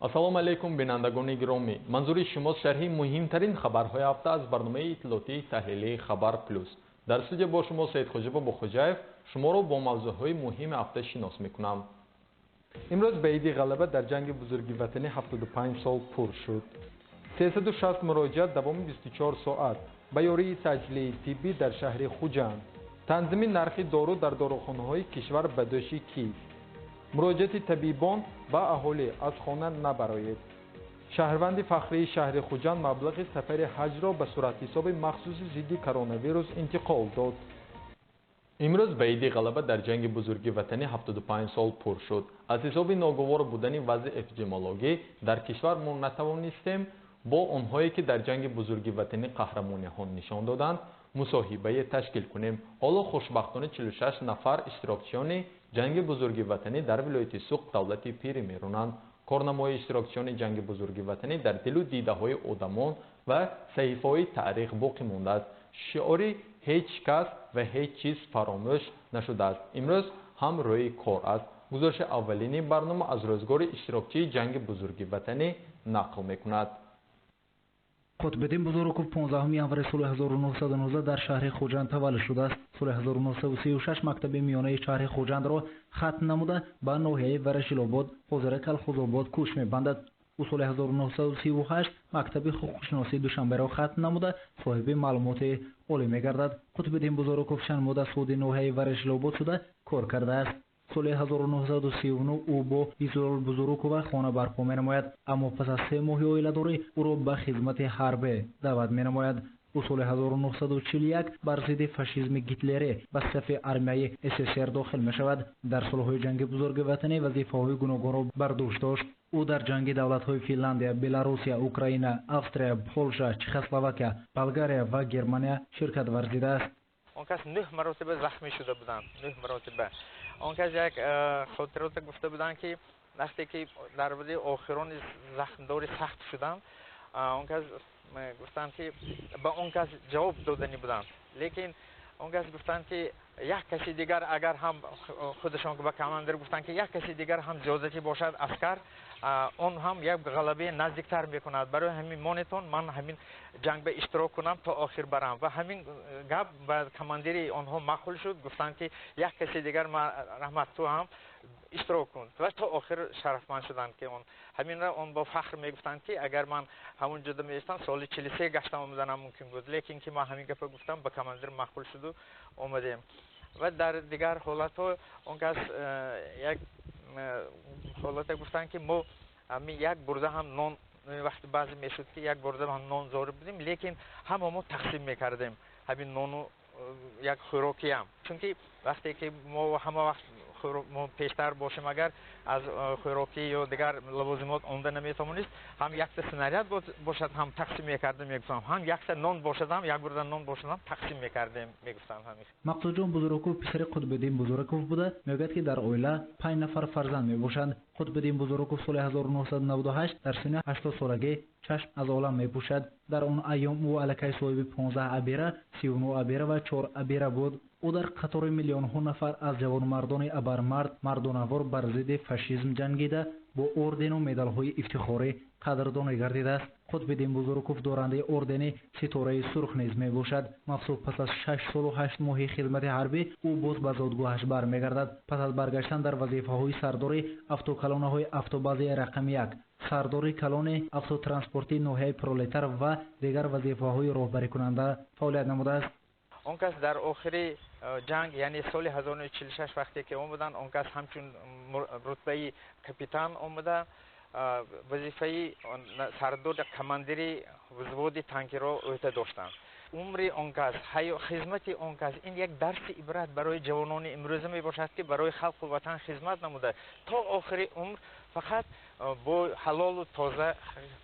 ассалому алейкум бинандагони гиромӣ. манзури шумо шарҳи муҳимтарин хабарҳои ҳафта аз барномаи иттилоотии таҳлилии Хабар плюс. дар студия бо шумо Саидхоҷиб Бохоҷаев шуморо бо мавзӯъҳои муҳими ҳафта шинос мекунам. имрӯз ба иди ғалаба дар ҷанги бузурги ватанӣ 75 сол пур шуд. 360 муроҷиат давоми 24 соат ба ёрии таҷлии тиббӣ дар шаҳри Хуҷанд. танзими нархи дору дар дорухонаҳои кишвар ба дӯши кист. муроҷиати табибон ба аҳолӣ аз хона набароед. шаҳрванди фахрии шаҳри Хуҷанд маблағи сафари ҳаҷро ба суратҳисоби махсуси зидди коронавирус интиқол дод. имрӯз ба иди ғалаба дар ҷанги бузурги ватанӣ 75 сол пур шуд. аз ҳисоби ногувор будани вазъи эпидемиологӣ дар кишвар мо натавонистем бо онҳое ки дар ҷанги бузурги ватанӣ қаҳрамониҳо нишон доданд мусоҳибае ташкил кунем. ҳоло хушбахтона 46 нафар иштирокчиёни ҷанги бузурги ватанӣ дар вилояти Суғд давлати Пири меронанд. корнамои иштирокчиёни ҷанги бузурги ватанӣ дар дилу дидаҳои одамон ва саҳифаҳои таърих боқӣ мондааст. шиори ҳеҷ кас ва ҳеҷ чиз фаромӯш нашудааст. имрӯз ҳам рӯи кор аст. гузориши аввалини барнома аз рӯзгори иштирокчии ҷанги бузурги ватанӣ нақл мекунад. Қутбиддин Бузуруков 15 январи соли 1919 дар шаҳри Хуҷанд таваллуд шудааст. соли 1936 мактаби миёнаи шаҳри Хуҷандро хатм намуда ба ноҳияи Варашилобод, ҳозира Калхозобод кӯч мебандад. ӯ соли 1938 мактаби ҳуқуқшиносии Душанберо хатм намуда соҳиби маълумоти олӣ мегардад. Қутбиддин Бузуруков чанд мудда суди ноҳияи Варашилобод шуда кор кардааст. соли 1939 ӯ бо Исрол Бузурукова хона барпо менамояд, аммо пас аз 3 моҳи оиладорӣ ӯро ба хизмати ҳарбӣ даъват менамояд. ӯ соли 1941 бар зидди фашизми гитлерӣ ба сафи армияи СССР дохил мешавад. дар солҳои ҷанги бузурги ватанӣ вазифаҳои гуногунро бар дӯш дошт. ӯ дар ҷанги давлатҳои Финляндия, Беларусия, Украина, Австрия, Полша, Чехословакия, Болгария ва Германия ширкат варзидааст. он кас 9 маротиба захмӣ шуда буданд. 9 маротиба. он кас як хотироте гуфта буданд ки вақте ки дар бади охирони захмдори сахт шуданд, он кас гуфтанд ки ба он кас ҷавоб додани буданд. лекин он кас гуфтанд ки як каси дигар агар ҳам худашон ба командир гуфтанд ки як каси дигар ҳам зиёдатӣ бошад аскар, он ҳам як ғалабаи наздиктар мекунад. барои ҳамин монетон ман ҳамин ҷангба иштирок кунам то охир барам. ва ҳамин гап ба командири онҳо маъқул шуд. гуфтанд ки як каси дигар раҳмат ту ҳам иштирок кун. ва то охир шарафманд шуданд ки он ҳаминра он бо фахр мегуфтанд ки агар ман ҳамун ҷода меистам соли 43 гаштам омаданам мумкин буд. лекин ки ман ҳамин гапа гуфтам ба командир маъқул шуду омадем. ва дар дигар ҳолатҳо он кас як ҳолате гуфтанд ки мо як бурда ҳам нон вақти баъзе мешуд ки як бурда ҳам нон зорӣ будем, лекин ҳама мо тақсим мекардем ҳамин нону як хӯрокиам. чунки вақте ки мо ҳама вақт мо пештар бошем агар аз хӯрокӣ ё дигар лавозимот онда наметавонист, ҳам якта снаряд бошад ҳам тақсим мекардем мегуфтам, ҳам якта нон бошад ҳам як бурда нон бошад ҳам тақсим мекардем мегуфтам. Мақсудҷон Бузуруков писари Қутбиддин Бузуруков буда мегӯяд ки дар оила 5 нафар фарзанд мебошанд. Қутбиддин Бузуруков соли 1998 дар синни 80 солагӣ чашм аз олам мепӯшад. дар он айём ӯ аллакай соҳиби 15 абира, 39 абира ва 4 абира буд. ӯ дар қатори миллионҳо нафар аз ҷавонмардони абармард мардонавор бар зидди фашизм ҷангида бо ордену медалҳои ифтихорӣ қадрдонӣ гардидааст. Қутбиддин Бузуруков дорандаи ордени Ситораи сурх низ мебошад. мафсуд пас аз 6 солу 8 моҳи хизмати ҳарбӣ ӯ боз ба зодгоҳаш бармегардад. пас аз баргаштан дар вазифаҳои сардори автокалонаҳои автобазаи рақами 1, сардори калони автотранспорти ноҳияи Пролетар ва дигар вазифаҳои роҳбарикунанда фаъолият намудааст. он кас дар охири ҷанг, яъне соли 1946 вақте ки омаданд, он кас ҳамчун рутбаи капитан омада вазифаи сардори командири взводи танкиро ӯҳда доштанд. умри он кас, хизмати он кас ин як дарси ибрат барои ҷавонони имрӯза мебошад ки барои халқу ватан хизмат намуда то охири умр фақат бо ҳалолу тоза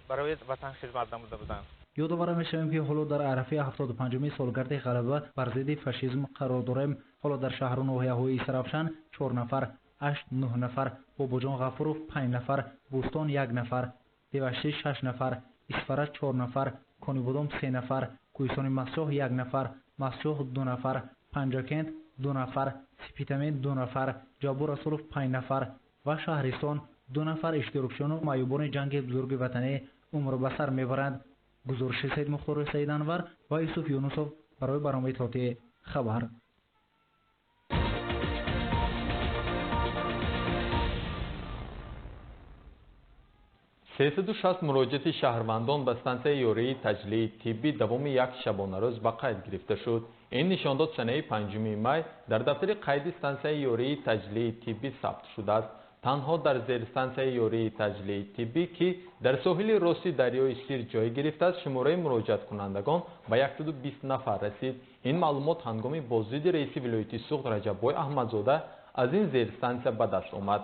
барои ватан хизмат намуда буданд. ёдовара мешавем ки ҳоло дар арафи 75-уми солгарди ғалаба бар зидди фашизм қарор дорем. ҳоло дар шаҳру ноҳияҳои Сарафшан 4 нафар, Ашт 9 нафар, Бобоҷон Ғафуров 5 нафар, Бӯстон 1 нафар, Девашти 6 нафар, Исфара 4 нафар, Конибудом 3 нафар, Кӯҳистони Масчоҳ 1 нафар, Масчоҳ 2 нафар, Панҷакент 2 нафар, Сипитамин 2 нафар, Ҷаббу Расулов 5 нафар ва Шаҳристон 2 نفر اشتراکچیان و معیوبان جنگ بزرگ وطنی عمر به سر میبرند. گزارش سید مختار سید انور و یوسف یونسوف برای برنامه اطلاعاتی خبر. 360 مراجعت شهروندان به ستانسیه یوری تجلی طبی دوم یک شبانه روز به قید گرفته شد. این نشان داد سنه 5 می در دفتر قید ستانسیه یوری تجلی طبی ثبت شده است. تنها در زیر ستانسیه یوری تجلی طبی که در ساحل راستی دریای سیر جای گرفته است شماره مراجعت کنندگان به 120 نفر رسید. این معلومات هنگام بازدید رئیس ولایت سوخت رجب‌بای احمدزاده از این زیر ستانسیه به دست آمد.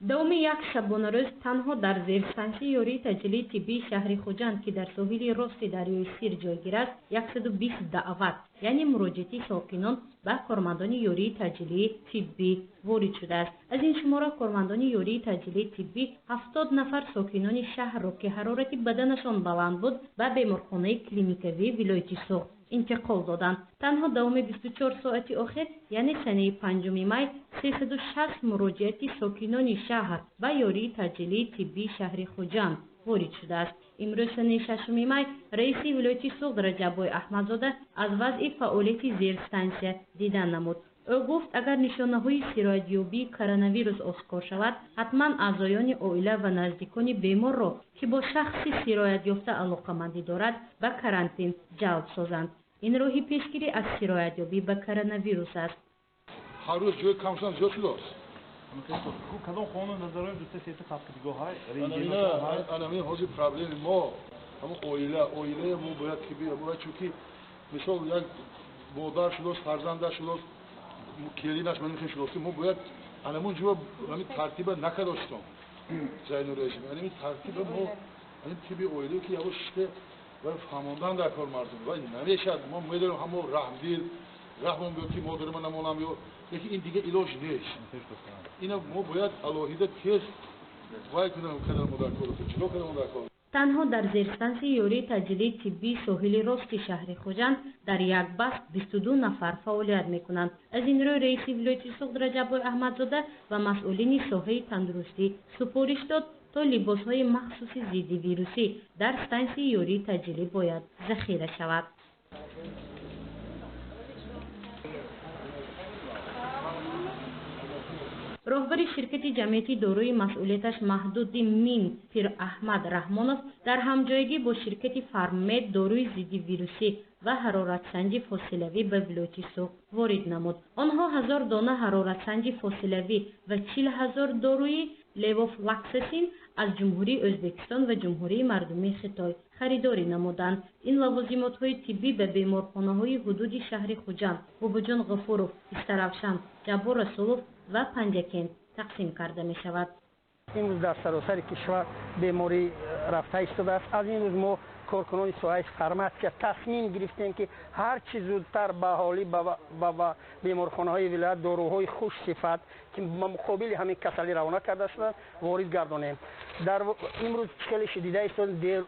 دوم یک شبانه روز تنها در زیر ستانسیه یوری تجلی طبی شهر خوجند که در ساحل راست دریای سیر جایگیر است 120 دعوت یعنی مراجعتی ساکنان به کارمندان یوری تجلی طبی وارد شده است. از این شماره کارمندان یوری تجلی طبی 70 نفر ساکنان شهر را که حرارت بدنشان بلند بود به بیمارخانه کلینیکوی ولایت سوخت انتقال دادند. تنها دوم 24 ساعت آخر یعنی سنه 5 می 360 مراجعت ساکنان شهر و یوری تجلی طبی شهر خوجند وارد شده است. امروز سنه 6 می رئیس ولایت سوخت رجب‌بای احمدزاده از وضع فعالیت زیر ستانسیه دیدن نمود. او گفت اگر نشانه‌های سیرایت‌یابی کرونا ویروس آشکار شود حتما اعضایان عائله و نزدیکان بیمار را که با شخص سیرایت یافته علاقه‌مندی دارد به کرانتین جلب سازند. این راهی پیشگیری از سیرایت‌یابی به کرونا ویروس است. هر روز جای کمشان زیاد شده است. کدام خانه نظران دوسته سیت خبرگاه های حاضر پرابلم ما همون عائله ما باید که باید چونکه مثال یک مادر شده فرزند شده کلیدش من میخوام شده ما باید همون جو همین ترتیب نکرداشتم زین و رژیم یعنی ترتیب ما این تیپی عائله که یواش که برای فهماندن در کار مردم و نمیشه ما میدونیم همون رحمدل رحم بیاد که مادر من نمونم یا یکی این دیگه علاج نیست. اینا ما باید الهیده تست وای کنیم کدام مادر کارو چلو کدام مادر کارو. تنها در زیر ستانسیه یوری تجلی طبی ساحل راست شهر خوجند در یک بست 22 نفر فعالیت میکنند. از این روی رئیس ولایت سوخت رجب‌بای احمدزاده و مسئولین ساحه تندرستی سپارش داد تا لباس‌های مخصوص ضد ویروسی در ستانسیه یوری تجلی باید ذخیره شود. راهبر شرکت جمعیتی داروی مسئولیتش محدود مین پیر احمد رحمانوف در همجایگی با شرکت فرمید داروی ضد ویروسی و حرارت سنجی فاصلوی به ولایت سوخت وارد نمود. آنها 1000 دانه حرارت سنجی فاصلوی و 40000 داروی لیوفلاکساسین از جمهوری ازبکستان و جمهوری مردمی خیتای خریداری نمودند. این لوازمات‌های طبی به بیمارخانه‌های حدود شهر خوجند، باباجان غفورов، استرافشان، جبار رسولov و پنجکین تقسیم کرده می شود. این روز در سراسر کشور بیماری رفته ایستاده است. از این روز ما کارکنان ساحه فرماسیا تصمیم گرفتیم که هر چه زودتر به اهالی و بیمارخانه‌های ولایت داروهای خوش صفت که مقابل همین کسلی روانه کرده شده وارد گردانیم. در امروز چکل شدیده است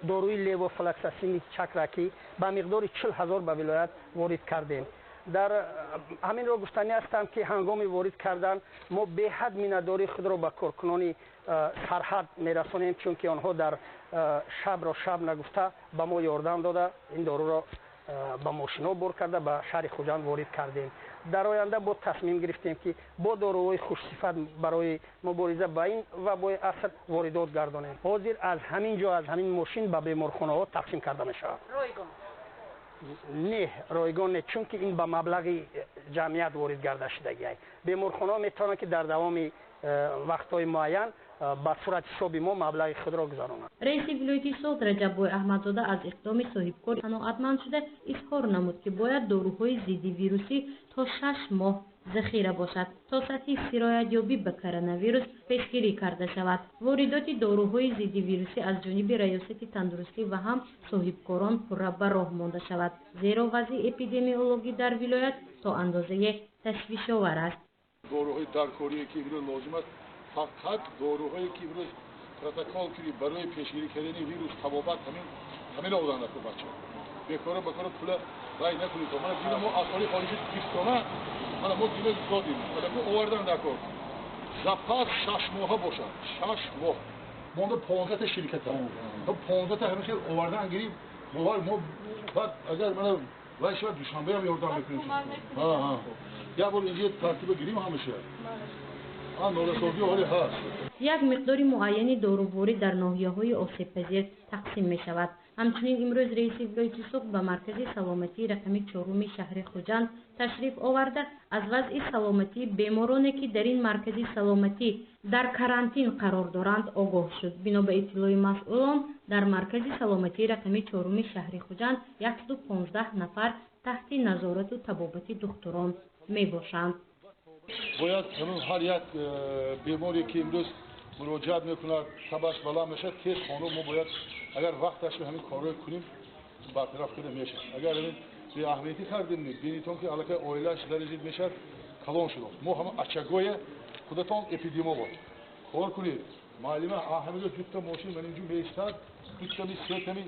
داروی لیوفلاکساسین چکرکی به مقدار 40000 به ولایت وارد کردیم. در همین را گفتنی هستم که هنگام وارد کردن ما به حد مینه‌داری خود را به کارکنان سرحد میرسانیم چون که آنها در شب را شب نگفته به ما یاردم داده این دارو را به ماشینا بر کرده به شهر خوجند وارد کردیم. در آینده با تصمیم گرفتیم که با داروهای خوش صفت برای مبارزه با این وبای اثر واردات گردانیم. حاضر از همین جا از همین ماشین به بیمارخانه ها تقسیم کرده می شود. نه رایگان نه چون که این به مبلغ جمعیت وارد گرده شدگی است. بیمارخانه ها میتونه که در دوام وقت‌های معین با صورت حساب ما مبلغ خود را گذرانند. رئیس ولایت سوخت رجب‌بای احمدزاده از اقدام صاحبکار قناعتمند شده اظهار نمود که باید داروهای ضد ویروسی تا 6 ماه ذخیره باشد تا سطح سرایت‌یابی به کرونا ویروس پیشگیری کرده شود. واردات داروهای ضد ویروسی از جانب ریاست تندرستی و هم صاحبکاران پورا به راه مانده شود زیرا وضع اپیدمیولوژی در ولایت تا اندازه تشویش‌آور است. داروهای درکاری که لازم است فقط داروهایی که امروز پروتکل کردی برای پیشگیری کردن ویروس تبابت همین آوردن در بچه بکار پول رای نکنید. ما دیدیم ما اصلی خارجی 20 تومن ما دیدیم دادیم ولی آوردن در کار запас 6 ماه باشد 6 ماه مونده 15 تا شرکت هم 15 تا همیشه آوردن گیریم باور ما بعد اگر من وای شاید دوشنبه هم یاردم بکنیم ها یا بار اینجا ترتیب گیریم همیشه نورسازی حالی هست یک مقدار معینی داروباری در ناحیه‌های آسیب‌پذیر تقسیم می‌شود. همچنین امروز رئیس ولایت سوخت به مرکز سلامتی رقمی 4 شهر خوجند تشریف آورده از وضع سلامتی بیمارانی که در این مرکز سلامتی در کرانتین قرار دارند آگاه شد. بنا به اطلاع مسئولان در مرکز سلامتی رقمی 4 شهر خوجند 115 نفر تحت نظارت و طبابت دکتران میباشند. باید همون هر یک بیماری که امروز مراجعت میکنه تبش بالا میشه تست خانه ما باید اگر وقتش به همین کارو کنیم برطرف کنه میشه اگر همین به اهمیتی کردیم ببینید که علاقه اویلش درجه میشه کلان شد ما هم اچگوی خودتون اپیدیما بود کار کنید معلومه اهمیت جوت ماشین من اینجا میستاد دوتمی سیتمی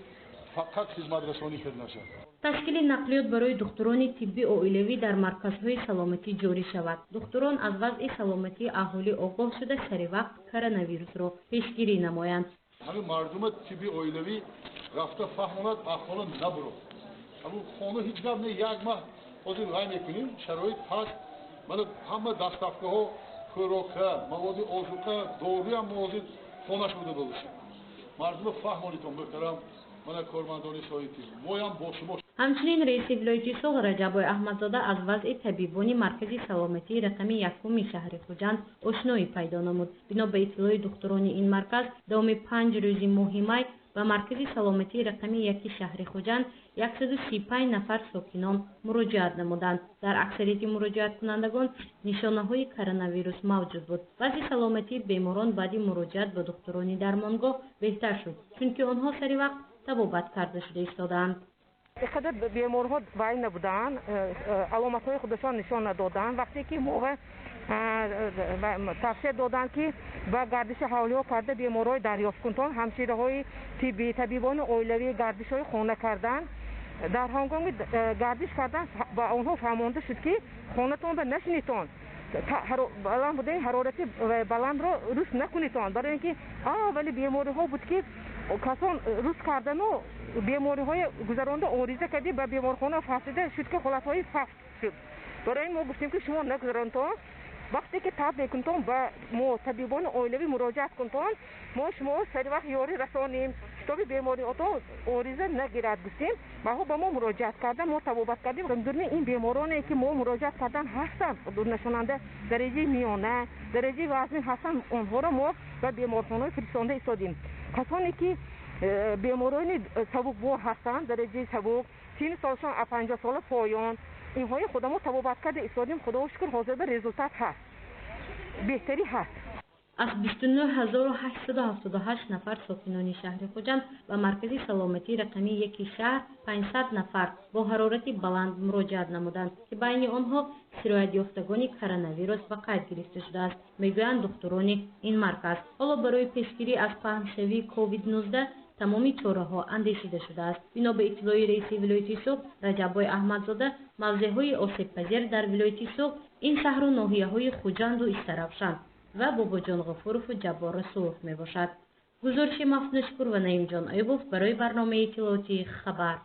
فقط خدمت رسانی کرد نشه تشکیل نقلیات برای دکتران طبی اولیوی در مرکزهای سلامتی جاری شود. دکتران از وضع سلامتی اهالی آگاه شده سری وقت کرونا ویروس را پیشگیری نمایند. همین مردم طبی اولیوی رفته فهموند احوال نبرو. همون خانه هیچ گپ نه یک ماه حاضر رای میکنیم شرایط هست. من همه دستافگاه ها خوراکه مواد آزوقه داروی هم مواد خانهش بوده باشیم. مردم فهمانیتون بکرم من کارمندان سایتی مویم با شما. همچنین رئیس ولایت سوق رجب احمدزاده از وضع طبیبان مرکز سلامتی رقمی 1 شهر خوجند آشنایی پیدا نمود. بنا به اطلاع دکتران این مرکز دوام 5 روز ماه می به مرکز سلامتی رقمی 1 شهر خوجند 135 نفر ساکنان مراجعت نمودند. در اکثریت مراجعت کنندگان نشانه های کرونا ویروس موجود بود. وضع سلامتی بیماران بعد مراجعت به دکتران درمانگاه بهتر شد چون آنها سری وقت طبابت کرده شده ایستادند. اقدر بیمارها وای نبودن علامت‌های خودشان نشان ندادند وقتی که موقع تفسیر دادند که با گردش حوالی کرده بیمارای دریافت کنند همشیره‌های طبیبان اولیوی گردش‌های خانه کردند در هنگام گردش کردن با آنها فهمانده شد که خانه‌تان به نشینیتان بلند بوده حرارت بلند را روز نکنیتان برای اینکه ولی بیماری‌ها بود که کسان روز کردن و بیماری‌های گذرانده آریزه کردی به بیمارخانه فاسده شد که حالت‌های سخت شد. برای ما گفتیم که شما نگذارانتان وقتی که تاب میکنتون با ما طبیبان اولیوی مراجعت کنتون ما شما سری وقت یاری رسانیم تا بیماری اتون آریزه نگیرد گفتیم با ما مراجعت کردن ما طبابت کردیم رمدرنی این بیمارانی که ما مراجعت کردن هستن نشاننده درجه میانه درجه وزن هستن اونها را ما به بیمارخانه فرستاده ایستادیم. کسانی که بیمارانی سبک‌بار هستن درجه سبک 30 سالشان 50 سال پایان اینهای خودمون طبابت کرده ایستادیم خدا شکر حاضر به رزولتات هست بهتری هست. از 29878 نفر ساکنان شهر خوجند و مرکز سلامتی رقمی 1 شهر 500 نفر با حرارت بلند مراجعت نمودند که بین آنها سرایت یافتگان کرونا ویروس به قید گرفته شده است میگویند دکتران این مرکز. حالا برای پیشگیری از پهنشوی کووید 19 تمامی چاره‌ها اندیشیده شده است. بنا به اطلاع رئیس ولایت سوق رجب احمدزاده موضع‌های آسیب‌پذیر در ولایت سوق این شهر و ناحیه‌های خوجند و استرابشند و بابا جان غفورов و جبار رسولov میباشد. گزارش مفنشپور و نعیم جان ایوب برای برنامه اطلاعاتی خبر.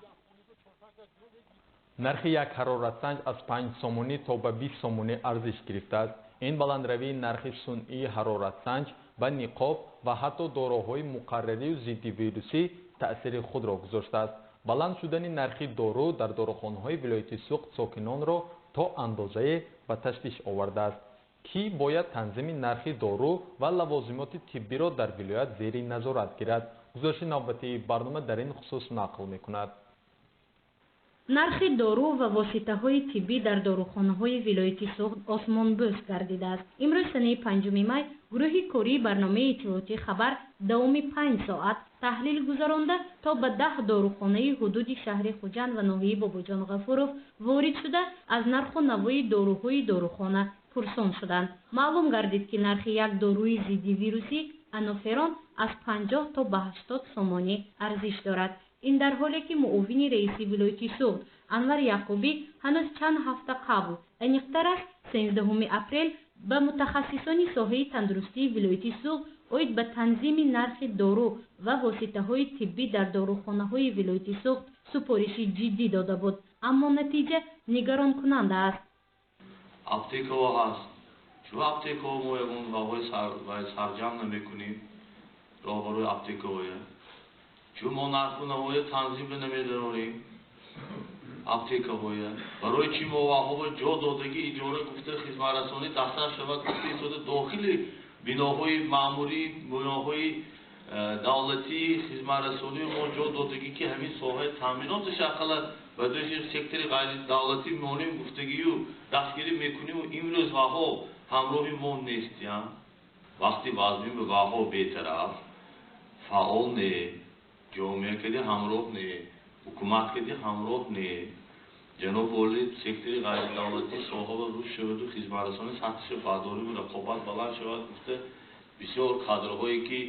نرخ یک حرارت سنج از 5 سومونی تا به 20 سومونی ارزش گرفته است. این بلندروی نرخ صنعی حرارت سنج به نقاب و حتی داروهای مقرری و ضد ویروسی تأثیر خود را گذاشته است. بلند شدن نرخ دارو در داروخانه‌های ولایت سوق ساکنان را تا اندازه به تشویش آورده است که باید تنظیم نرخ دارو و لوازمات طبی را در ولایت زیر نظارت گیرد. گزارش نوبتی برنامه در این خصوص نقل می‌کند. نرخ دارو و واسطه های طبی در داروخانه های ولایت سوخت آسمان بوس گردیده است. امروز سنه 5 می گروه کاری برنامه اطلاعاتی خبر دوام 5 ساعت تحلیل گذرانده تا به 10 داروخانه حدود شهر خوجند و ناحیه بابا جان غفورov وارد شده از نرخ و نوای داروهای داروخانه پرسان شدند. معلوم گردید که نرخ یک داروی ضد ویروسی انوفرون از 50 تا به 80 سومانی ارزش دارد. این در حالی که معاون رئیس ولایت سوق انور یعقوبی هنوز چند هفته قبل انیقتر از 13 اپریل ба мутахассисони соҳаи тандурустии вилояти суғд оид ба танзими нархи дору ва воситаҳои тиббӣ дар дорухонаҳои вилояти суғд супориши ҷиддӣ дода буд, аммо натиҷа нигаронкунанда аст. аптекаҳо ҳаст. чӯ аптекаҳо мо ягон ваҳои сарҷам намекунем роҳбарои аптекаҳое? чӯ мо нарху навои танзимро намедорем? аптекаҳое барои чӣ мо ваҳои ҷо додагӣ иҷора гуфта хизматрасонӣ дастар шавад гуфта истода дохили биноҳои маъмурӣ биноҳои давлатии хизматрасонии мо ҷо додагӣ ки ҳамин соҳаи таъминоташ ақалла ба дӯши сектори ғайридавлатӣ монем гуфтагию дастгирӣ мекуниму имрӯз ваҳо ҳамроҳи мо нестям. вақти вазмин ба ваҳо бетараф фаъол не ҷомеа кади ҳамроҳ не ҳукумат кади ҳамроҳ не ҷаноб воли сектори ғайридавлатӣ соҳа ва рушд шаваду хизматрасони сатҳи бардориву рақобат баланд шавад гуфта бисёр кадрҳое ки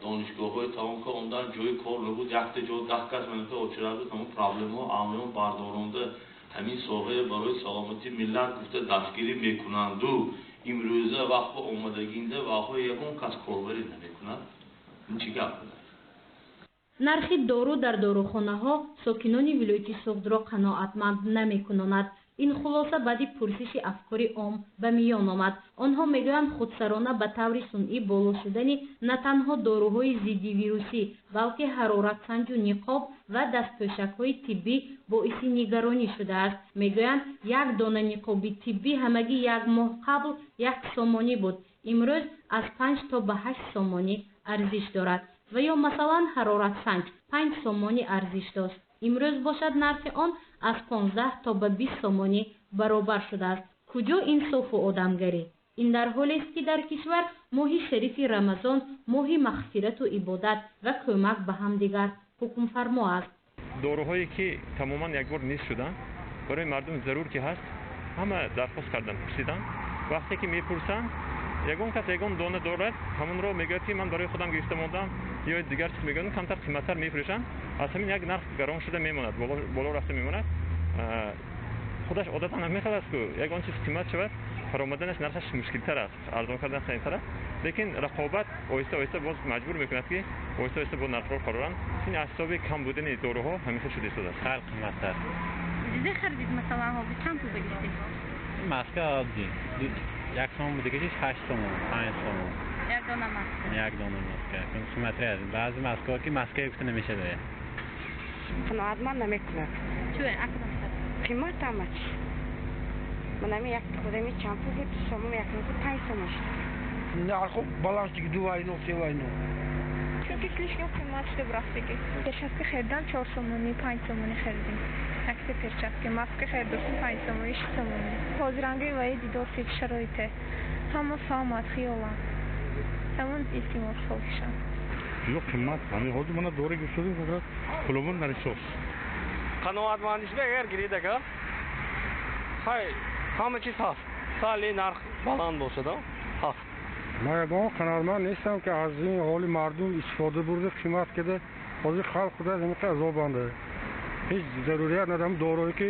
донишгоҳҳои тамом карданд ҷои кор набуд якта ҷо 10 кас меофта очира буд ҳамон проблемаҳо амён бардоронда ҳамин соҳае барои саломати миллат гуфта дастгирӣ мекунанду имрӯза вақт ба омадагинда ваҳо ягон кас корбарӣ намекунад. ин чӣ гап буд? нархи дору дар дорухонаҳо сокинони вилояти суғдро қаноатманд намекунонад. ин хулоса баъди пурсиши афкори ом ба миён омад. онҳо мегӯянд худсарона ба таври сунъӣ боло шудани на танҳо доруҳои зидди вирусӣ балки ҳароратсанҷу ниқоб ва дастпӯшакҳои тиббӣ боиси нигаронӣ шудааст. мегӯянд як дона ниқоби тиббӣ ҳамагӣ як моҳ қабл 1 сомонӣ буд, имрӯз аз 5 то ба 8 сомонӣ арзиш дорад. ва ё масалан ҳароратсанҷ 5 сомонӣ арзиш дошт, имрӯз бошад нархи он аз 15 то ба 20 сомонӣ баробар шудааст. куҷо инсофу одамгарӣ? ин дар ҳолест ки дар кишвар моҳи шарифи рамазон моҳи мағфирату ибодат ва кӯмак ба ҳамдигар ҳукмфармо аст. доруҳое ки тамоман якбор нест шуданд барои мардум зарур ки ҳаст ҳама дархост кардан пурсидан. вақте ки мепурсанд ягон кас ягон дона дорад ҳамонро мегӯяд ки ман барои худам гирифта мондам ё дигар чиз мегӯянд камтар қиматтар мефурӯшанд. аз ҳамин як нарх гарон шуда мемонад, боло рафта мемонад. худаш одатан мехоҳад ку ягон чиз қимат шавад фаромаданаш нархаш мушкилтар аст, арзон кардан қиёнтар аст. лекин рақобат оҳиста оҳиста боз маҷбур мекунад ки оҳиста оҳиста бо нархро кароранд. ин аз ҳисоби кам будани доруҳо ҳамеша шуда истодааст. хар қиматтар. чизе харидид масалан ҳозир чанд пул гирифтед? маска оддӣ 1 сомон буд дигар 8 сомон 5 сомон як дона маска. як дона маска қиматри аст. баъзе маскаҳо ки маскае гуфта намешавад қаноатманд намекунад. чӯе акадам қимат ҳамач ман ҳамин як худами чанд пул буд сомон 5 сомон шуд. нарху баланс диги 2 вайно 3 вайно. чунки слишком қимат шуда рафтаги. перчатка херидам 4 сомонӣ 5 сомонӣ херидем. акси перчатка маска херидем 5 сомонӣ 6 сомонӣ. ҳозиранги ваи дидор фи шароите ҳама фаҳмад хиёлан ҳамон истимол хокишам. Yok kıymat. Hani oldu bana doğru gösterdim fakat kulumun narışos. Qanoatmandlikda agar giredak ha. Hay, hamma chiz haq. Sali narx baland bo'lsa-da, haq. من یگان قناعتمند نیستم که از این حال مردم استفاده برده قیمت کده حاضر خلق خود از این عذاب بنده هیچ ضروریت ندارم دارویی که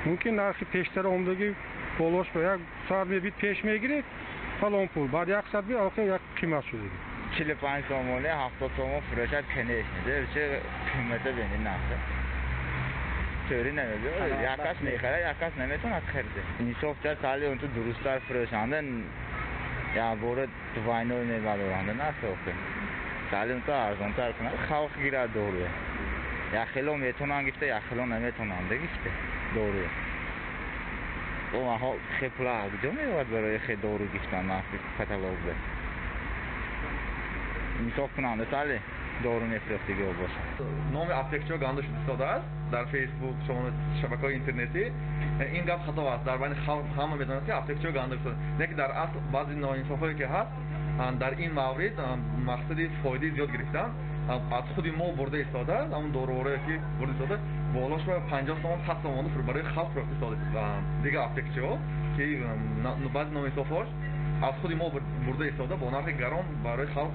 ممکن نرخی پیشتر آمدگی بالاش به یک ساعت میبید پیش میگیره فلان پول بعد یک ساعت بید آخر یک قیمت شده 45 سومونه 70 سومون فروشت کنیش میده چه قیمت بینی نفته چوری نمیده یک کس میخره یک کس نمیتونه خرده انصاف تر سالی اون تو درستتر فروشاندن یا بورد تو واینو نمیدارند نه سوخته سالی اون تو ارزانتر کنه خلق گیره دوروه یا خیلو میتونن گفته یا خیلو نمیتونن گفته دوروه اون ها خیلی کجا میاد برای خیلی دورو گفتن نفتی کاتالوگ به انصاف کننده سالی دورو میفروختگی باشه نام اپلیکیشن گانده شده است در فیسبوک شما شبکه‌های اینترنتی این گپ خطا است در بین خلق همه میدونند که اپلیکیشن گانده شده لیکن در اصل بعضی ناانصافی که هست در این مورد مقصدی فایده زیاد گرفتن از خود ما برده ایستاده است اون دوروره که برده ایستاده بالاش به 50 تومان 100 تومان برای خلق فروخته ایستاده دیگه اپلیکیشن که بعضی ناانصافاش از خود ما برده ایستاده با نرخ گران برای خلق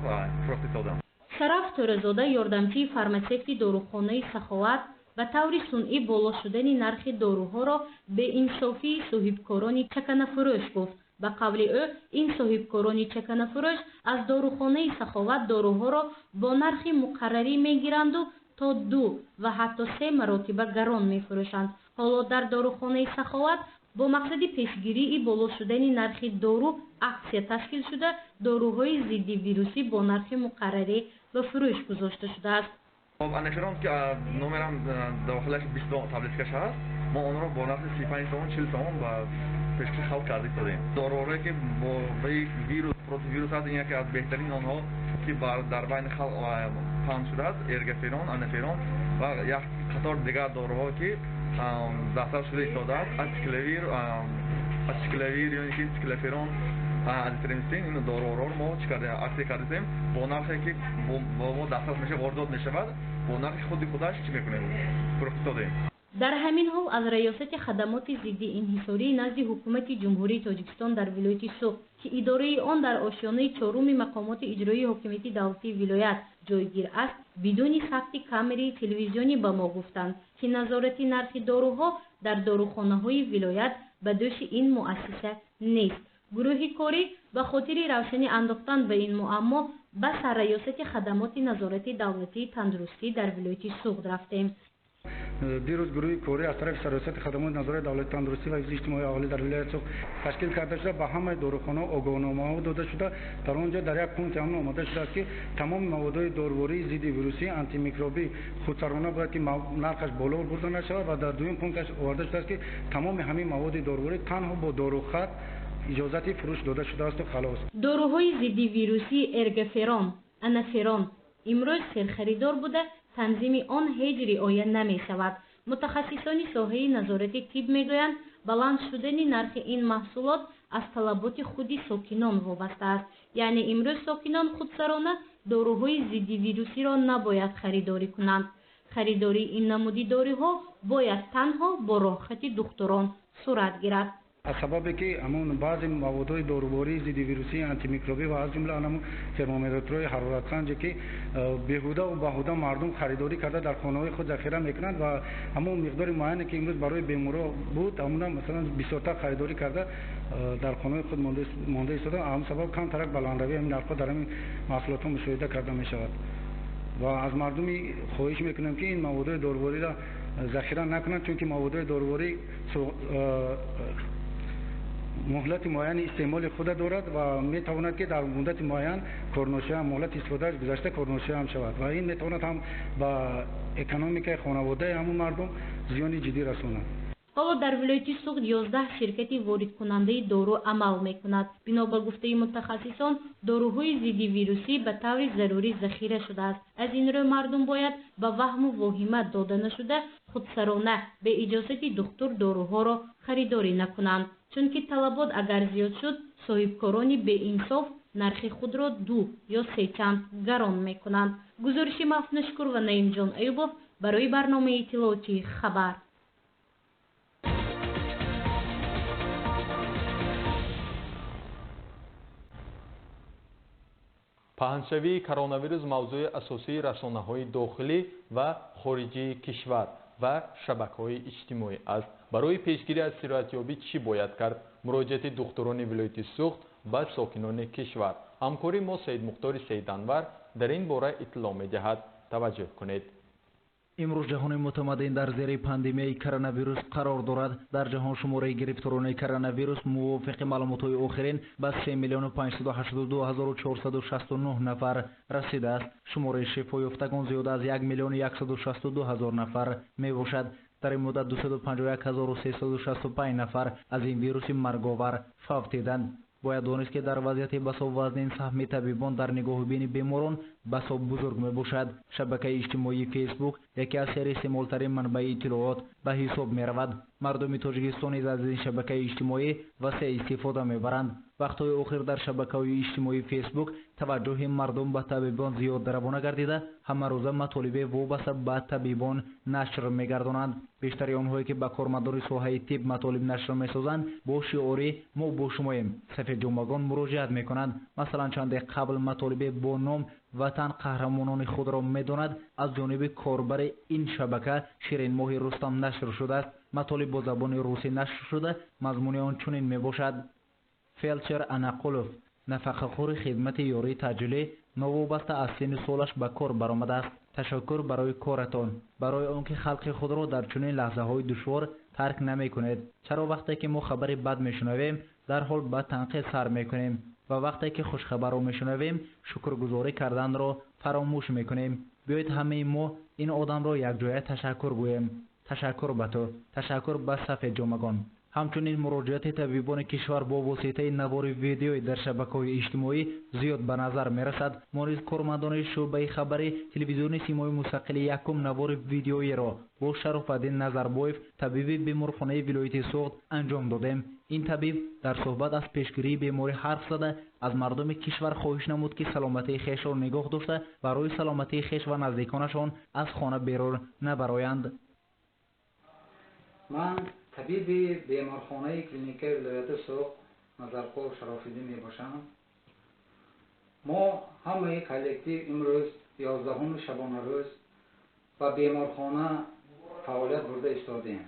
فروخته ایستاده شرف تورزاده یاردمچی فارماسیستی داروخانه سخاوت ба таври сунъӣ боло шудани нархи доруҳоро беинсофии соҳибкорони чаканафурӯш гуфт. ба қавли ӯ ин соҳибкорони чаканафурӯш аз дорухонаи саховат доруҳоро бо нархи муқаррарӣ мегиранду то 2 ва ҳатто 3 маротиба гарон мефурӯшанд. ҳоло дар дорухонаи саховат бо мақсади пешгирии боло шудани нархи дору аксия ташкил шуда доруҳои зидди вирусӣ бо нархи муқаррарӣ ба фурӯш гузошта шудааст. Анеферон ки номерам дохилаш 20 таблетка шаст, мо онро бо нархи 35 сомон 40 сомон ба пешкаши халқ кардем додем. Доророе ки бо вирус противирус аст, ин яке аз беҳтарин онҳо ки дар байни халқ паҳн шудааст, эргаферон, анеферон ва як қатор дигар доруҳо ки дастар шуда истодааст, ачклавир ё ки циклоферон, азитромицин, ин доруҳоро мо чӣ кардем, аксия кардем бо нархе ки бо мо дастрас меша воридот мешавад, бо нархи худи худаш чӣ мекунем, фурӯхта додем. дар ҳамин ҳол аз раёсати хадамоти зидди инҳисории назди ҳукумати ҷумҳурии тоҷикистон дар вилояти суғд ки идораи он дар ошёнаи чоруми мақомоти иҷроии ҳокимияти давлатии вилоят ҷойгир аст, бидуни сабти камераи телевизионӣ ба мо гуфтанд ки назорати нархи доруҳо дар дорухонаҳои вилоят ба дӯши ин муассиса нест. гурӯҳи корӣ ба хотири равшанӣ андохтан ба ин муаммо ба сарраёсати хадамоти назорати давлатии тандурустӣ дар вилояти суғд рафтем. дирӯз гурӯҳи корӣ аз тарафи сароясати хадамоти назорати давлати тандурустӣ ва ҳифзи иҷтимоии аҳолӣ дар вилояти суғд ташкил карда шуда ба ҳамаи дорухонаҳо огоҳномаҳо дода шуда дар он ҷо дар як пункти ҳамон омода шудааст ки тамоми маводҳои дорвории зидди вирусӣ антимикробӣ худсарона бояд ки нархаш боло бурда нашавад ва дар дуюм пункташ оварда шудааст ки тамоми ҳамин маводи дорворӣ танҳо бо дорухат иҷозати фурӯш дода шудаасту халос. доруҳои зидди вирусии эргаферон, анаферон имрӯз серхаридор буда танзими он ҳеҷ риоя намешавад. мутахассисони соҳаи назорати тиб мегӯянд баланд шудани нархи ин маҳсулот аз талаботи худи сокинон вобаста аст, яъне имрӯз сокинон худсарона доруҳои зидди вирусиро набояд харидорӣ кунанд. харидории ин намуди дориҳо бояд танҳо бо роҳхати духтурон сурат гирад. аз сабабе ки ҳамон баъзе маводҳои дорувории зидди вирусии антимикробӣ ва аз ҷумла ҳамон термометрҳои ҳароратсанҷе ки беҳудаву баҳуда мардум харидорӣ карда дар хонаҳои худ захира мекунанд ва ҳамон миқдори муайяне ки имрӯз барои беморҳо буд ҳамона масалан бисёртар харидорӣ карда дар хонаҳои худ монда истоданд. ҳамон сабаб камтарак баландравии ҳамин нархҳо дар ҳамин маҳсулотҳо мушоҳида карда мешавад ва аз мардуми хоҳиш мекунем ки ин маводҳои дорувориро захира накунанд, чунки маводҳои доруворӣ муҳлати муайяни истеъмоли худа дорад ва метавонад ки дар муддати муайян корношоям муҳлати истифодааш гузашта корношоям шавад ва ин метавонад ҳам ба экономикаи хонаводаи ҳамон мардум зиёни ҷиддӣ расонад. ҳоло дар вилояти суғд 11 ширкати воридкунандаи дору амал мекунад. бино ба гуфтаи мутахассисон доруҳои зидди вирусӣ ба таври зарурӣ захира шудааст. аз ин рӯ мардум бояд ба ваҳму воҳима дода нашуда худсарона бе иҷозати духтур доруҳоро харидорӣ накунанд, чунки талабот агар зиёд шуд соҳибкорони беинсоф нархи худро 2 ё 3 чанд гарон мекунанд. гузориши мафнушкур ва наимҷон аюбов барои барномаи иттилоотии хабар. паҳншавии коронавирус мавзӯи асосии расонаҳои дохилӣ ва хориҷии кишвар ва шабакаҳои иҷтимоӣ аст. барои пешгирӣ аз сироятёбӣ чӣ бояд кард? муроҷиати духтурони вилояти суғд ба сокинони кишвар. ҳамкори мо саидмухтори саиданвар дар ин бора иттилоъ медиҳад. таваҷҷӯҳ кунед. имрӯз ҷаҳони мутамаддин дар зери пандемияи коронавирус қарор дорад. дар ҷаҳон шумораи гирифторони коронавирус мувофиқи маълумотҳои охирин ба 3,582,469 нафар расидааст. шумораи шифоёфтагон зиёда аз 1,162,000 нафар мебошад. дар ин муддат 251,365 нафар аз ин вируси марговар фавтиданд. бояд донист ки дар вазъияти басоб вазнин саҳми табибон дар нигоҳубини беморон басоб бузург мебошад. шабакаи иҷтимоии фейсбук яке аз серистеъмолтарин манбаи иттилоот ба ҳисоб меравад. мардуми тоҷикистон низ аз ин шабакаи иҷтимоӣ васеъ истифода мебаранд. вақтҳои охир дар шабакаҳои иҷтимоии фейсбук таваҷҷӯҳи мардум ба табибон зиёд равона гардида ҳамарӯза матолиби вобаста ба табибон нашр мегардонанд. бештари онҳое ки ба кормандони соҳаи тиб матолиб нашр месозанд бо шиори мо бо шумоем сафедҷомагон муроҷиат мекунанд. масалан чанде қабл матолиби бо ном ватан қаҳрамонони худро медонад аз ҷониби корбари ин шабака ширинмоҳи рустам нашр шудааст. матолиб бо забони русӣ нашр шуда мазмуни он чунин мебошад: فلچر انقلوف نفقه‌خوار خدمت یاری تجلی نوابسته از سن سالش به کار برآمده است. تشکر برای کارتان، برای آنکه خلق خود را در چنین لحظه های دشوار ترک نمی کنید. چرا وقتی که ما خبر بد میشنویم در حال به تنقید سر میکنیم و وقتی که خوش خبر را میشنویم شکرگزاری کردن را فراموش میکنیم؟ بیایید همه ما این آدم را یک جای تشکر گوییم. تشکر به تو، تشکر به سفید جامگان. همچنین مراجعت طبیبان کشور با واسطه نوار ویدیوی در شبکه‌های اجتماعی زیاد به نظر میرسد. ما نیز کارمندان شعبه خبری تلویزیون سیمای مستقل یکم نوار ویدیویی را با شراف‌الدین نظربایف طبیب بیمارخانه ولایت سوخت انجام دادیم. این طبیب در صحبت از پیشگیری بیماری حرف زده از مردم کشور خواهش نمود که سلامتی خویش را نگاه داشته برای سلامتی خویش و نزدیکانشان از خانه بیرون نبرایند. من طبیب بیمارخانه کلینیکی ولایت سوخت نظرخواه شراف‌الدین می باشم. ما همه کلکتیو امروز 11 شبانه روز و بیمارخانه فعالیت برده ایستادیم.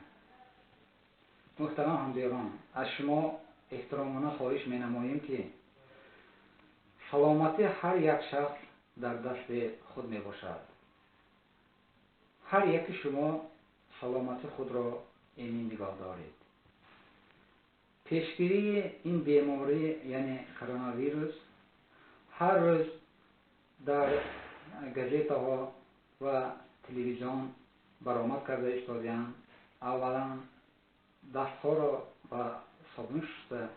محترم همدیگران، از شما احترامانه خواهش می نماییم که سلامتی هر یک شخص در دست خود می باشد. هر یک شما سلامتی خود را ایمن نگاه دارید. پیشگیری این بیماری یعنی کرونا ویروس هر روز در گازیتا ها و تلویزیون برآمد کرده ایستاده‌اند. اولا دستها را با صابون شسته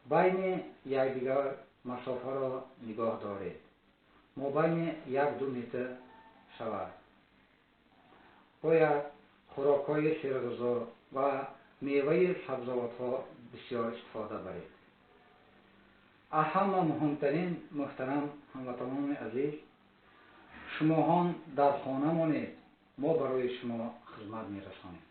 بین یکدیگر مسافه را نگاه دارید. مابین 1-2 متر شود. باید خوراک‌های سرغذا و میوه سبزیجات‌ها بسیار استفاده برید. اهم و مهمترین محترم هموطنان عزیز، شما هم در خانه مانید، ما برای شما خدمت می‌رسانیم.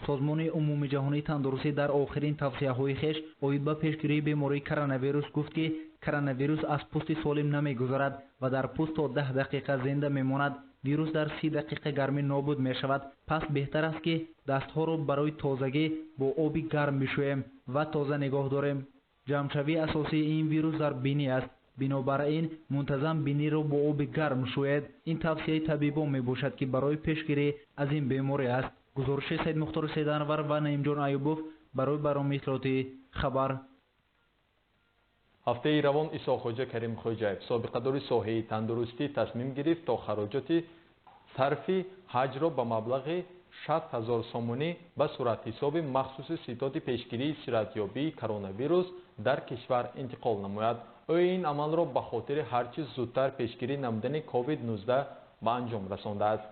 سازمان عمومی جهانی تندرستی در آخرین توصیه‌های خویش اوید به پیشگیری بیماری کرونا ویروس گفت که کرونا ویروس از پوست سالم نمی‌گذرد و در پوست تا 10 دقیقه زنده می‌ماند. ویروس در 30 دقیقه گرمی نابود می شود. پس بهتر است که دستها را برای تازگی با آبی گرم بشوییم و تازه نگاه داریم. جمع‌شوی اساسی این ویروس در بینی است. بنابراین منتظم بینی را با آب گرم شوید. این توصیه طبیبان می باشد که برای پیشگیری از این بیماری است. گزارش سید مختار سیدانور و نعیم جان ایوبوف برای برنامه اطلاعاتی خبر. ҳафтаи равон исоҳоҷа каримхоҷаев собиқадори соҳаи тандурустӣ тасмим гирифт то хароҷоти сарфи ҳаҷро ба маблағи 60 000 сомонӣ ба суратҳисоби махсуси ситоди пешгирии сиратёбии коронавирус дар кишвар интиқол намояд. ӯ ин амалро ба хотири ҳарчи зудтар пешгирӣ намудани COVID-19 ба анҷом расондааст.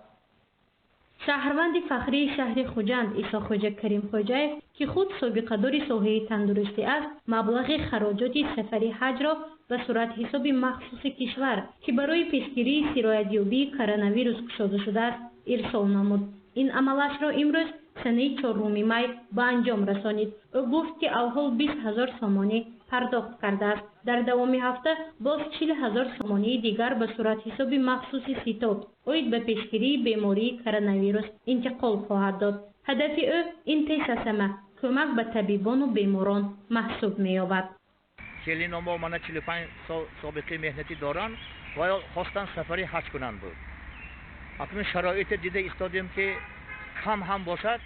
شهروند فخری شهر خوجند عیسی خوجا کریم خوجاев که خود سابقه‌دار ساحه تندرستی است مبلغ خراجات سفر حج را به صورت حساب مخصوص کشور که برای پیشگیری سرایت‌یابی کرونا ویروس گشوده شده است ارسال نمود. این عملش را امروز سنه 4 می به انجام رسانید. او گفت که اول 20,000 سامانی پرداخت کرده است. در دوام هفته باز 40,000 سامانی دیگر به صورت حساب مخصوص ستاد اوید به پیشگیری بیماری کرونا ویروس انتقال خواهد داد. هدف او این پیش‌اسمه کمک به طبیبان و بیماران محسوب می‌یابد. خیلی نما من 45 سال سابقه مهنتی دارن و خواستن سفری حج کنند بود. اکنون شرایط دیده ایستادیم که کم هم باشد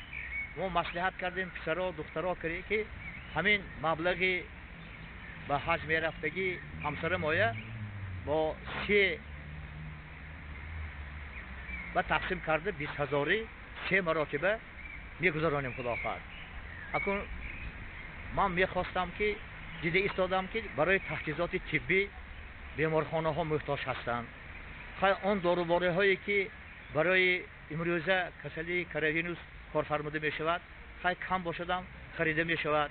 ما مصلحت کردیم پسرها و دخترها کردیم که همین مبلغی به حج میرفتگی همسر مایه با 3 و تقسیم کرده 20,000 3 مراتبه میگذارانیم خدا خواهد. اکنون من میخواستم که دیده ایستادم که برای تجهیزات طبی بیمارخانه ها محتاج هستند. خیلی آن داروباری هایی که برای امروزه کسلی کرونا کار فرموده می شود خیلی کم باشدم خریده می شود.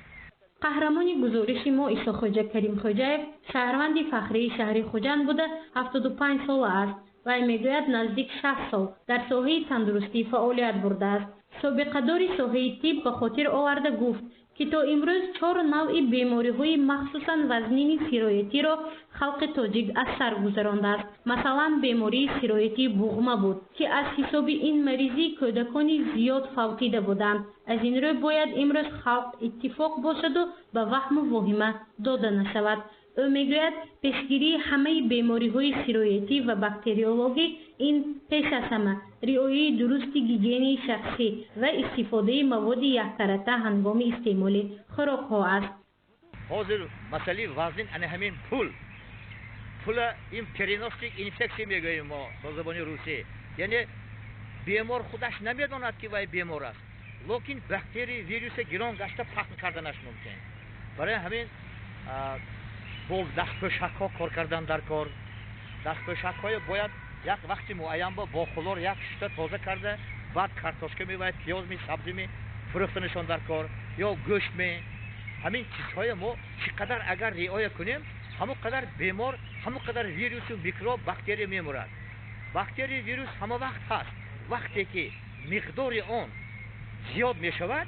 قهرمان گزارش ما عیسی خوجا کریم خوجاев شهروند فخری شهر خوجند بوده 75 سال است. вай мегӯяд наздик 60 сол дар соҳаи тандурустӣ фаъолият бурдааст. собиқадори соҳаи тиб ба хотир оварда гуфт ки то имрӯз 4 навъи бемориҳои махсусан вазнини сироятиро халқи тоҷик аз сар гузарондааст. масалан бемории сироятии буғма буд ки аз ҳисоби ин маризӣ кӯдакони зиёд фавтида буданд. аз ин рӯ бояд имрӯз халқ иттифоқ бошаду ба ваҳму воҳима дода нашавад. ӯ мегӯяд пешгирии ҳамаи бемориҳои сироятӣ ва бактериологӣ ин пеш аз ҳама риояи дурусти гигиенаи шахсӣ ва истифодаи маводи яктарака ҳангоми истеъмоли хӯрокҳо аст. ҳозир масъалаи вазнин ана ҳамин пула ин переносчик инфексия мегӯем мо ба забони русӣ. яъне бемор худаш намедонад ки вай бемор аст, локин бактерия вируси гирон гашта пахн карданаш мумкин. барои ҳамин бо дастпӯшакҳо кор кардан дар кор. дастпӯшакҳои бояд як вақти муайян бо хлор як шута тоза карда баъд картошка меваед пиёзми сабзими фурӯхтанашон дар кор ё гӯштми ҳамин чизҳои мо чӣ қадар агар риоя кунем ҳамон қадар бемор ҳамон қадар вирусу микроб бактерия мемурад. бактерия вирус ҳама вақт ҳаст. вақте ки миқдори он зиёд мешавад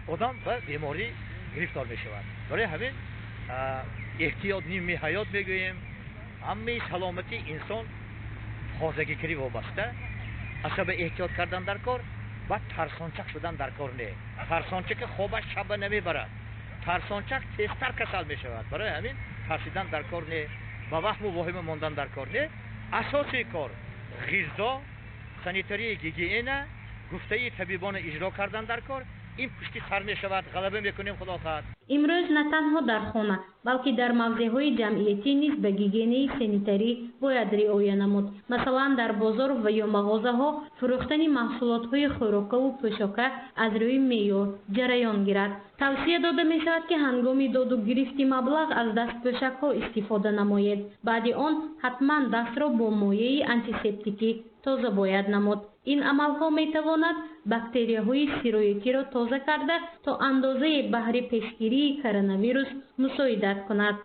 одам ба беморӣ гирифтор мешавад. барои ҳамин эҳтиёт нимми ҳаёт мегӯем. ҳамаи саломатии инсон ҳозагикарӣ вобаста асаба эҳтиёт кардан дар кор ва тарсончак шудан дар кор не. тарсончаки хобаш шаба намебарад. тарсончак тезтар касал мешавад. барои ҳамин тарсидан дар кор не, ба ваҳму воҳима мондан дар кор не. асосии кор ғизо, санитария, гигиена, гуфтаи табибона иҷро кардан дар кор. ин пушти сар мешавад. ғалаба мекунем худо хоҳад. имрӯз на танҳо дар хона балки дар мавзеъҳои ҷамъиятӣ низ ба гигиенаи санитарӣ бояд риоя намуд. масалан дар бозор ва ё мағозаҳо фурӯхтани маҳсулотҳои хӯрокаву пӯшока аз рӯи меъёр ҷараён гирад. тавсия дода мешавад ки ҳангоми доду гирифти маблағ аз дастпӯшакҳо истифода намоед. баъди он ҳатман дастро бо моеъи антисептикӣ тоза бояд намуд. ин амалҳо метавонад бактерияҳои сироятиро тоза карда то андозае баҳри пешгирии коронавирус мусоидат кунад.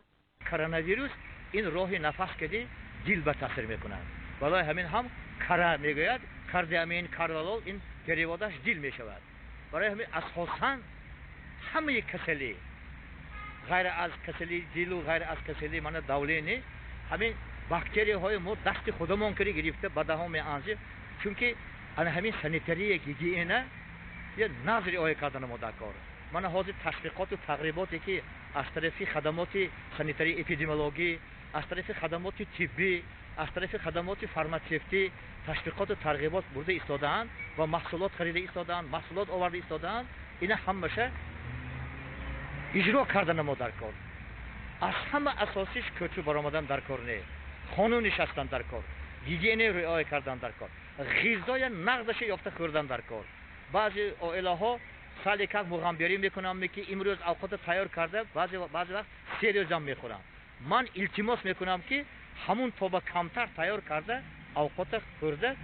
коронавирус ин роҳи нафаскади дил ба таъсир мекунад. балои ҳамин ҳам кара мегӯяд, кардиамин, карвалол ин переводаш дил мешавад. барои ҳамин асосан ҳамаи касалӣ ғайр аз касалии дилу ғайр аз касалии мана давлени ҳамин бактерияҳои мо дасти худамон кири гирифта ба даҳон меанзим. чунки ана ҳамин санитария гигиена я наз риоя кардани мо дар кор. мана ҳозир ташвиқоту тағриботе ки аз тарафи хадамоти санитария эпидемиологӣ, аз тарафи хадамоти тиббӣ, аз тарафи хадамоти фарматсевтӣ ташвиқоту тарғибот бурда истодаанд ва маҳсулот харида истодаанд, маҳсулот оварда истодаанд. ина ҳамаша иҷро кардани мо дар кор. аз ҳама асосиш кӯчу баромадан дар кор не, хонун нишастан дар кор, гигиена риоя кардан дар кор, ғизоя нағдаша ёфта хӯрдан дар кор. баъзе оилаҳо сали как муғамберӣ мекунанд ки имрӯз авқота тайёр карда баъзе вақт 3 рӯзам мехӯрам. ман илтимос мекунам ки ҳамун тоба камтар тайёр карда авқота хӯрда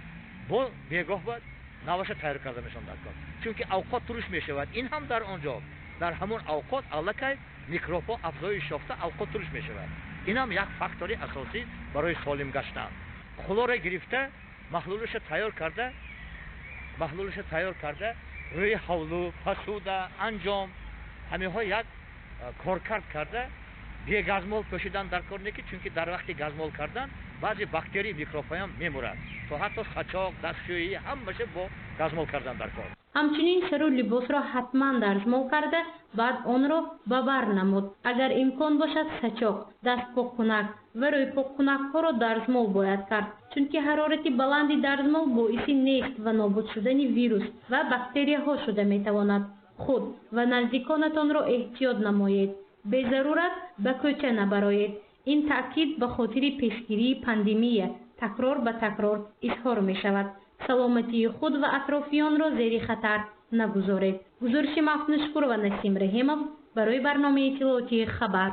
бо бегоҳ ба наваша тайёр карданашон дар кор. чунки авқот туруш мешавад. ин ҳам дар онҷо дар ҳамун авқот аллакай микробҳо афзоиш ёфта авқот туруш мешавад. ин ҳам як фактори асосӣ барои солим гаштан. хлора гирифта маҳлулаша тайёр карда рӯи ҳавлу, посуда, анҷом ҳамиҳо як коркард карда бегазмол пӯшидан дар кор не ки чунки дар вақти газмол кардан баъзе бактерии микробҳоям мемурад. то ҳатто сачок, дастшӯӣ ҳамаша бо газмол кардан дар кор. ҳамчунин сару либосро ҳатман дарзмол карда баъд онро ба бар намуд. агар имкон бошад сачок, дастпоккунак ва рӯйпоккунакҳоро дарзмол бояд кард, чунки ҳарорати баланди дарзмол боиси нест ва нобуд шудани вирус ва бактерияҳо шуда метавонад. худ ва наздиконатонро эҳтиёт намоед. безарурат ба кӯча набароед. ин таъкид ба хотири пешгирии пандемия такрор ба такрор изҳор мешавад. саломатии худ ва атрофиёнро зери хатар нагузоред. гузориши мафтуншукур ва Насим Раҳимов барои барномаи иттилоотии хабар.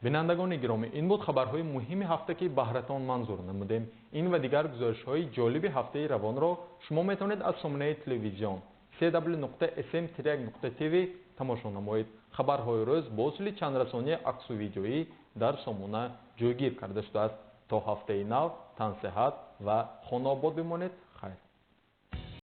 бинандагони гиромӣ, ин буд хабарҳои муҳими ҳафта ки баҳратон манзур намудем. ин ва дигар гузоришҳои ҷолиби ҳафтаи равонро шумо метавонед аз сомонаи телевизион cw.sm-tv тамошо намоед. хабарҳои рӯз бо усули чандрасонии аксу видеоӣ дар сомона ҷойгир карда шудааст. то ҳафтаи нав тан сеҳат ва хонобод бимонед.